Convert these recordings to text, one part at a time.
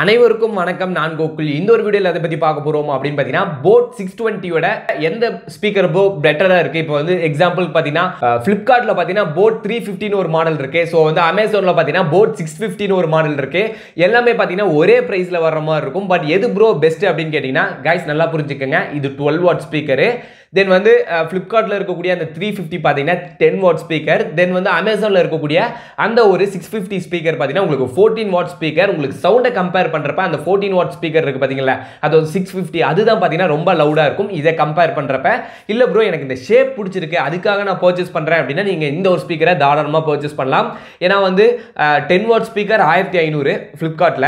அனைவருக்கும் வணக்கம். நான் கோகுல். இந்த ஒரு வீடியோல எதை பத்தி பார்க்க போறோம் அப்படின்னு பாத்தீங்கன்னா போட் 620யோட எந்த ஸ்பீக்கர் பெட்டரா இருக்கு. இப்போ வந்து எக்ஸாம்பிள் பாத்தீங்கன்னா Flipkartல பாத்தீங்கன்னா போட் 350 ஒரு மாடல் இருக்கு. சோ வந்து Amazonல பாத்தீங்கன்னா போட் 650 ஒரு மாடல் இருக்கு. எல்லாமே பாத்தீங்கன்னா ஒரே பிரைஸ்ல வர்ற மாதிரி இருக்கும். பட் எது ப்ரோ பெஸ்ட் அப்படின்னு கேட்டீங்கன்னா கைஸ் நல்லா புரிஞ்சுக்கங்க. இது 12 வாட் ஸ்பீக்கர். தென் வந்து Flipkartல இருக்கக்கூடிய அந்த 350 பாத்தீங்கன்னா 10 வாட் ஸ்பீக்கர். தென் வந்து Amazonல இருக்கக்கூடிய அந்த ஒரு 650 ஸ்பீக்கர் பாத்தீங்கன்னா உங்களுக்கு 14 வாட் ஸ்பீக்கர். உங்களுக்கு சவுண்ட கம்பேர் பண்றப்ப அந்த 14 வாட் ஸ்பீக்கர் இருக்கு பாத்தீங்களா, அது 650 அதுதான் பாத்தீங்கன்னா ரொம்ப லவுடா இருக்கும். இதை கம்பேர் பண்றப்ப இல்ல ப்ரோ எனக்கு இந்த ஷேப் பிடிச்சிருக்கு அதுக்காக நான் பர்ச்சேஸ் பண்றேன் அப்படின்னா நீங்க இந்த ஒரு ஸ்பீக்கரை தாராளமா பர்ச்சேஸ் பண்ணலாம். ஏன்னா வந்து 10 வாட் ஸ்பீக்கர் 1500 Flipkartல,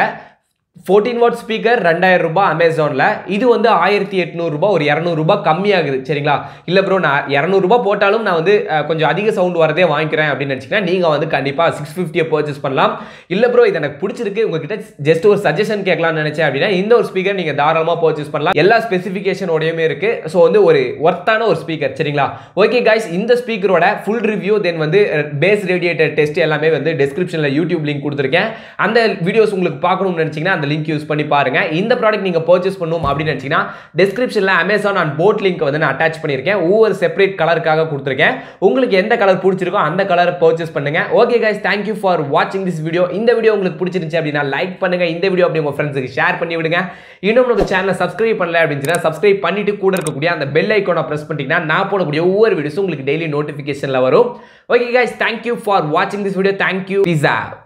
14 வாட் ஸ்பீக்கர் 2000 ரூபாய் Amazonல, இது வந்து 1800 ரூபாய், ஒரு 200 ரூபாய் கம்மியாகுது. சரிங்களா? இல்ல ப்ரோ நான் 200 ரூபாய் போட்டாலும் நான் வந்து கொஞ்சம் அதிக சவுண்ட் வரதே வாங்கிக்கிறேன் அப்படின்னு நினைச்சீங்கன்னா நீங்க வந்து கண்டிப்பா 650 பர்ச்சேஸ் பண்ணலாம். இல்ல ப்ரோ இது எனக்கு பிடிச்சிருக்கு உங்ககிட்ட ஜஸ்ட் ஒரு சஜஷன் கேட்கலாம்னு நினைச்சேன் அப்படின்னா இந்த ஒரு ஸ்பீக்கர் நீங்க தாராளமா பர்ச்சேஸ் பண்ணலாம். எல்லா ஸ்பெசிஃபிகேஷனோடயுமே இருக்கு. ஸோ வந்து ஒரு ஒர்த்தான ஒரு ஸ்பீக்கர். சரிங்களா? ஓகே கைஸ், இந்த ஸ்பீக்கரோட ஃபுல் ரிவ்யூ தென் வந்து பேஸ் ரேடியேட்டர் டெஸ்ட் எல்லாமே வந்து டிஸ்கிரிப்ஷன்ல யூடியூப் லிங்க் கொடுத்துருக்கேன். அந்த வீடியோஸ் உங்களுக்கு பார்க்கணும்னு நினைச்சீங்கன்னா லிங்க் யூஸ் பண்ணி பாருங்க. இந்த ப்ராடக்ட் நீங்க பர்ச்சேஸ் பண்ணனும் அப்படி நினைச்சீங்கன்னா டிஸ்கிரிப்ஷன்ல Amazon and போட் லிங்க் வந்து நான் அட்டாச் பண்ணிருக்கேன். ஒவ்வொரு செப்பரேட் கலருக்காக கொடுத்திருக்கேன். உங்களுக்கு எந்த கலர் பிடிச்சிருக்கோ அந்த கலரை பர்ச்சேஸ் பண்ணுங்க. Okay guys, thank you for watching this video. இந்த வீடியோ உங்களுக்கு பிடிச்சிருந்துச்சு அப்படினா லைக் பண்ணுங்க. இந்த வீடியோ அப்படியே உங்க ஃப்ரெண்ட்ஸ்க்கு ஷேர் பண்ணி விடுங்க. இன்னும் நம்ம சேனலை சப்ஸ்கிரைப் பண்ணல அப்படினா சப்ஸ்கிரைப் பண்ணிட்டு கூட இருக்கக்கூடிய அந்த பெல் ஐகானை பிரஸ் பண்ணிட்டீங்கன்னா நான் போடக்கூடிய ஒவ்வொரு வீடியோஸும் உங்களுக்கு டெய்லி நோட்டிஃபிகேஷன்ல வரும். Okay guys, thank you for watching this video. Thank you. Peace out.